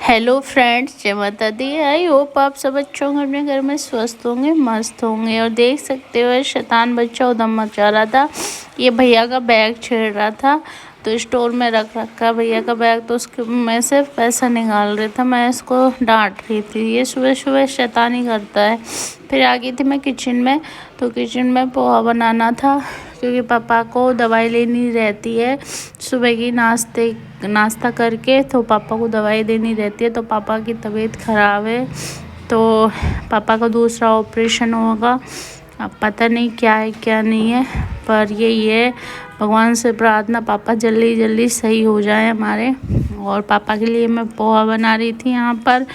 Hello friends, जय माता दी। I hope आप सब बच्चों को अपने घर में स्वस्थ होंगे, मस्त होंगे। और देख सकते हो शैतान बच्चा उधम मचा रहा था। ये भैया का बैग छेड़ रहा था, तो स्टोर में रख रखा भैया का बैग, तो उसके में से पैसा निकाल रहा था। मैं इसको डांट रही थी, ये सुबह सुबह शैतानी करता है। फिर आ गई थी मैं किचन में, तो किचन में पोहा बनाना था, क्योंकि पापा को दवाई लेनी रहती है सुबह की नाश्ता करके। तो पापा को दवाई देनी रहती है, तो पापा की तबीयत ख़राब है, तो पापा का दूसरा ऑपरेशन होगा। अब पता नहीं क्या है क्या नहीं है, पर यही है, भगवान से प्रार्थना पापा जल्दी जल्दी सही हो जाए हमारे। और पापा के लिए मैं पोहा बना रही थी। यहाँ पर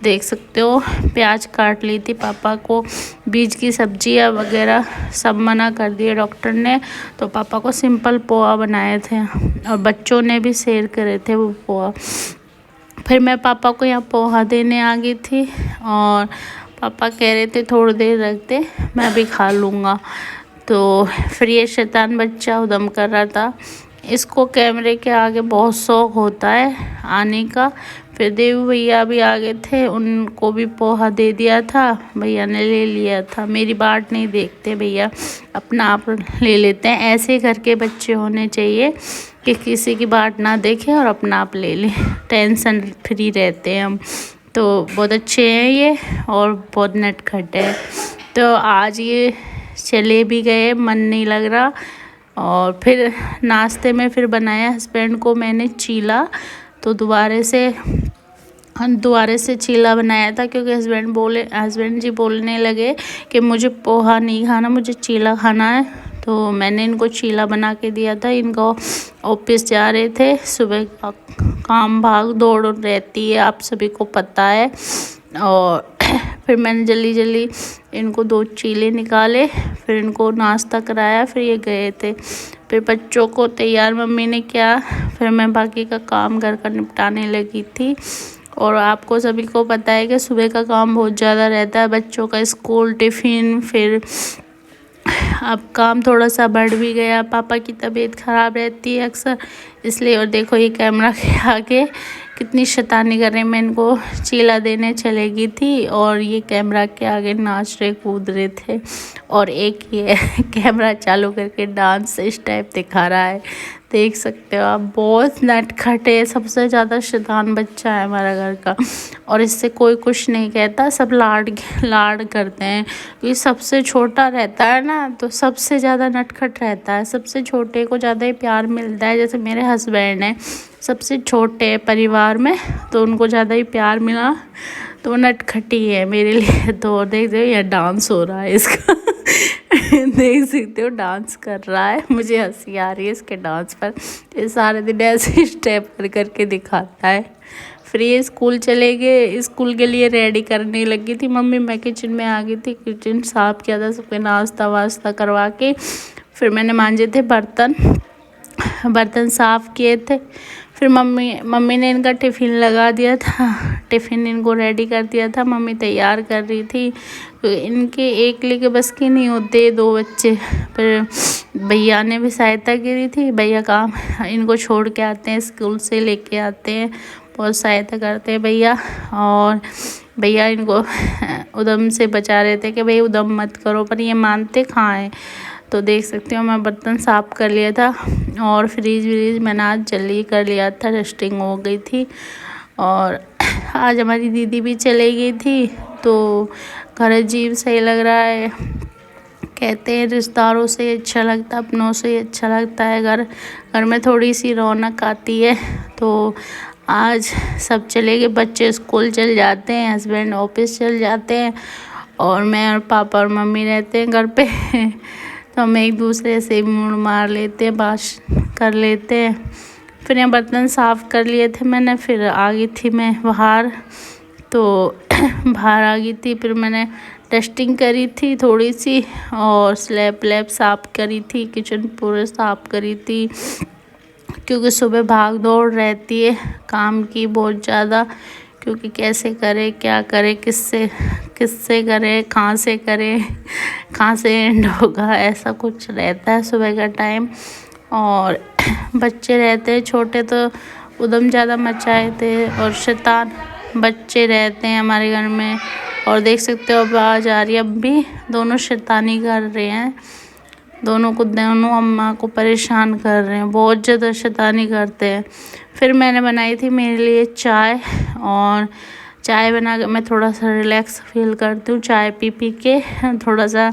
देख सकते हो प्याज काट ली थी। पापा को बीज की सब्जियाँ वगैरह सब मना कर दिए डॉक्टर ने, तो पापा को सिंपल पोहा बनाए थे, और बच्चों ने भी शेयर करे थे वो पोहा। फिर मैं पापा को यहाँ पोहा देने आ गई थी, और पापा कह रहे थे थोड़ी देर रख दे, मैं भी खा लूँगा। तो फिर ये शैतान बच्चा उधम कर रहा था। इसको कैमरे के आगे बहुत शौक होता है आने का। फिर देव भैया भी आ गए थे, उनको भी पोहा दे दिया था, भैया ने ले लिया था। मेरी बाट नहीं देखते भैया, अपना आप ले लेते हैं। ऐसे घर के बच्चे होने चाहिए कि किसी की बाट ना देखें और अपना आप ले लें, टेंशन फ्री रहते हैं हम। तो बहुत अच्छे हैं ये, और बहुत नटखट है। तो आज ये चले भी गए, मन नहीं लग रहा। और फिर नाश्ते में फिर बनाया हस्बैंड को मैंने चीला, तो दोबारा से चीला बनाया था, क्योंकि हस्बैंड जी बोलने लगे कि मुझे पोहा नहीं खाना, मुझे चीला खाना है। तो मैंने इनको चीला बना के दिया था। इनको ऑफिस जा रहे थे, सुबह काम भाग दौड़ रहती है, आप सभी को पता है। और फिर मैंने जल्दी इनको 2 चीले निकाले, फिर इनको नाश्ता कराया, फिर ये गए थे। फिर बच्चों को तैयार मम्मी ने किया, फिर मैं बाकी का काम घर का निपटाने लगी थी। और आपको सभी को पता है कि सुबह का काम बहुत ज़्यादा रहता है, बच्चों का स्कूल, टिफ़िन, फिर अब काम थोड़ा सा बढ़ भी गया। पापा की तबीयत ख़राब रहती है अक्सर, इसलिए। और देखो ये कैमरा के आगे कितनी शैतानी कर रहे हैं। मैं इनको चीला देने चलेगी थी, और ये कैमरा के आगे नाच रहे कूद रहे थे। और एक ये कैमरा चालू करके डांस इस टाइप दिखा रहा है, देख सकते हो आप। बहुत नटखट है, सबसे ज़्यादा शैतान बच्चा है हमारा घर का। और इससे कोई कुछ नहीं कहता, सब लाड करते हैं। ये सबसे छोटा रहता है ना, तो सबसे ज़्यादा नटखट रहता है। सबसे छोटे को ज़्यादा ही प्यार मिलता है। जैसे मेरे हस्बैंड हैं, सबसे छोटे परिवार में, तो उनको ज़्यादा ही प्यार मिला, तो वो नटखटी है मेरे लिए। तो देख दो ये डांस हो रहा है इसका देख सकते हो डांस कर रहा है, मुझे हंसी आ रही है इसके डांस पर। ये सारे दिन ऐसे स्टेप करके दिखाता है। फिर ये स्कूल चले गए, स्कूल के लिए रेडी करने लगी थी मम्मी। मैं किचन में आ गई थी, किचन साफ किया था, सबके नाश्ता वास्ता करवा के। फिर मैंने मांजे थे बर्तन साफ़ किए थे। फिर मम्मी ने इनका टिफ़िन लगा दिया था, टिफ़िन इनको रेडी कर दिया था। मम्मी तैयार कर रही थी, तो इनके एक लेके बस की नहीं होते 2 बच्चे। फिर भैया ने भी सहायता करी थी, भैया काम इनको छोड़ के आते हैं, स्कूल से लेके आते हैं, बहुत सहायता करते हैं भैया। और भैया इनको उधम से बचा रहे थे कि भाई उधम मत करो, पर ये मानते कहाँ हैं। तो देख सकते हो मैं बर्तन साफ़ कर लिया था, और फ्रीज मैंने आज जल्दी कर लिया था, डस्टिंग हो गई थी। और आज हमारी दीदी भी चली गई थी, तो घर अजीब सही लग रहा है। कहते हैं रिश्तेदारों से अच्छा लगता है, अपनों से अच्छा लगता है। घर में थोड़ी सी रौनक आती है। तो आज सब चले गए, बच्चे स्कूल चल जाते हैं, हस्बैंड ऑफिस चल जाते हैं, और मैं और पापा और मम्मी रहते हैं घर पे तो हम एक दूसरे से मुड़ मार लेते हैं, बात कर लेते हैं। फिर यहाँ बर्तन साफ़ कर लिए थे मैंने, फिर आ गई थी मैं बाहर, तो बाहर आ गई थी। फिर मैंने डस्टिंग करी थी थोड़ी सी, और स्लैब साफ़ करी थी, किचन पूरे साफ़ करी थी, क्योंकि सुबह भाग दौड़ रहती है काम की बहुत ज़्यादा। क्योंकि कैसे करे, क्या करे, किससे करे, कहाँ से एंड होगा, ऐसा कुछ रहता है सुबह का टाइम। और बच्चे रहते हैं छोटे, तो उधम ज़्यादा मचाए थे, और शैतान बच्चे रहते हैं हमारे घर में। और देख सकते हो अब आवाज़ आ रही है, अब भी दोनों शैतानी कर रहे हैं, दोनों अम्मा को परेशान कर रहे हैं, बहुत ज़्यादा शैतानी करते हैं। फिर मैंने बनाई थी मेरे लिए चाय, और चाय बना के मैं थोड़ा सा रिलैक्स फील करती हूँ। चाय पी के थोड़ा सा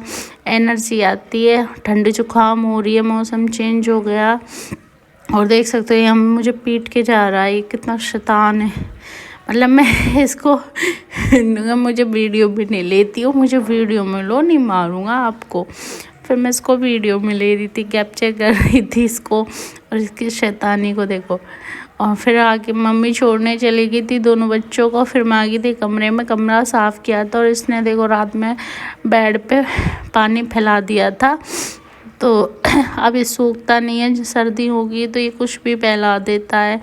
एनर्जी आती है। ठंडी जुकाम हो रही है, मौसम चेंज हो गया। और देख सकते हो यहाँ मुझे पीट के जा रहा है, ये कितना शैतान है। मतलब मैं इसको मुझे वीडियो भी नहीं लेती हूँ, मुझे वीडियो में लो, नहीं मारूंगा आपको। फिर मैं इसको वीडियो में ले रही थी, कैप्चर कर रही थी इसको, और इसकी शैतानी को देखो। और फिर आके मम्मी छोड़ने चली गई थी दोनों बच्चों को। फिर मैं आ गई थी कमरे में, कमरा साफ़ किया था, और इसने देखो रात में बेड पे पानी फैला दिया था। तो अब ये सूखता नहीं है, सर्दी होगी तो ये कुछ भी फैला देता है।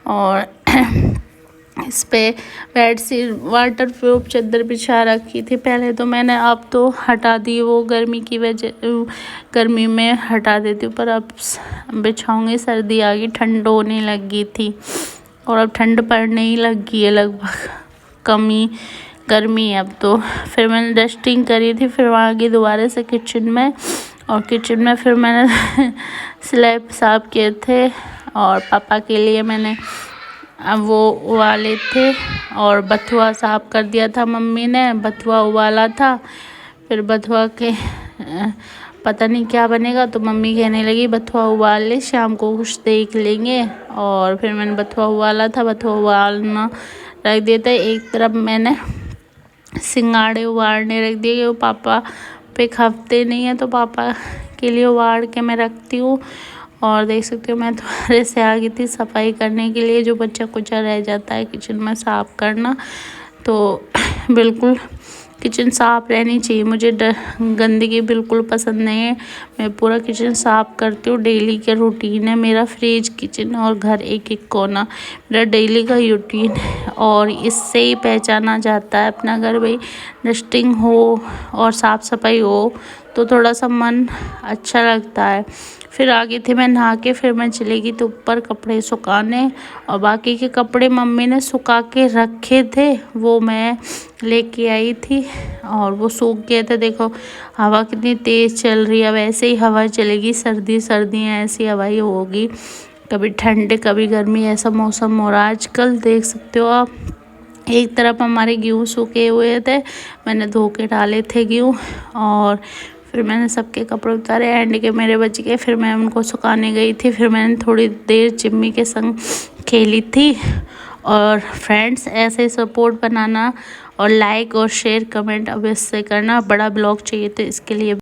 और इस पे बेडशीट वाटर प्रूफ चादर बिछा रखी थी पहले तो मैंने, अब तो हटा दी, वो गर्मी की वजह, गर्मी में हटा देती हूँ, पर अब बिछाऊंगी। सर्दी आ गई, ठंड होने लगी थी, और अब ठंड पड़ने ही लगी है लगभग, कमी गर्मी है अब तो। फिर मैंने डस्टिंग करी थी, फिर वहाँ गई दोबारा से किचन में, और किचन में फिर मैंने स्लैब साफ किए थे, और पापा के लिए मैंने अब वो उबाले थे, और बथुआ साफ कर दिया था मम्मी ने, बथुआ उबाला था। फिर बथुआ के पता नहीं क्या बनेगा, तो मम्मी कहने लगी बथुआ उबाल ले, शाम को कुछ देख लेंगे। और फिर मैंने बथुआ उबाला था, बथुआ उबालना रख दिया था। एक तरफ मैंने सिंगाड़े उबालने रख दिए, वो पापा पे खपते नहीं है, तो पापा के लिए उबाल के मैं रखती हूँ। और देख सकते हो मैं दोबारा से आ गई थी सफाई करने के लिए, जो बच्चा कुचा रह जाता है किचन में साफ़ करना। तो बिल्कुल किचन साफ़ रहनी चाहिए, मुझे गंदगी बिल्कुल पसंद नहीं है। मैं पूरा किचन साफ़ करती हूँ, डेली का रूटीन है मेरा। फ्रिज, किचन और घर एक एक कोना मेरा डेली का रूटीन है, और इससे ही पहचाना जाता है अपना घर। भाई डस्टिंग हो और साफ़ सफाई हो तो थोड़ा सा मन अच्छा लगता है। फिर आगे थे मैं नहा के, फिर मैं चली गई तो ऊपर कपड़े सुखाने, और बाकी के कपड़े मम्मी ने सुखा के रखे थे वो मैं लेके आई थी, और वो सूख गए थे। देखो हवा कितनी तेज़ चल रही है, वैसे ही हवा चलेगी, सर्दी है ऐसी हवा ही होगी, कभी ठंड कभी गर्मी, ऐसा मौसम हो रहा है आजकल। देख सकते हो आप, एक तरफ हमारे गेहूँ सूखे हुए थे, मैंने धो के डाले थे गेहूँ, और फिर मैंने सबके कपड़े उतारे, एंड के मेरे बच गए। फिर मैं उनको सुखाने गई थी, फिर मैंने थोड़ी देर चिम्मी के संग खेली थी। और फ्रेंड्स ऐसे सपोर्ट बनाना, और लाइक और शेयर कमेंट अवश्य करना। बड़ा ब्लॉग चाहिए तो इसके लिए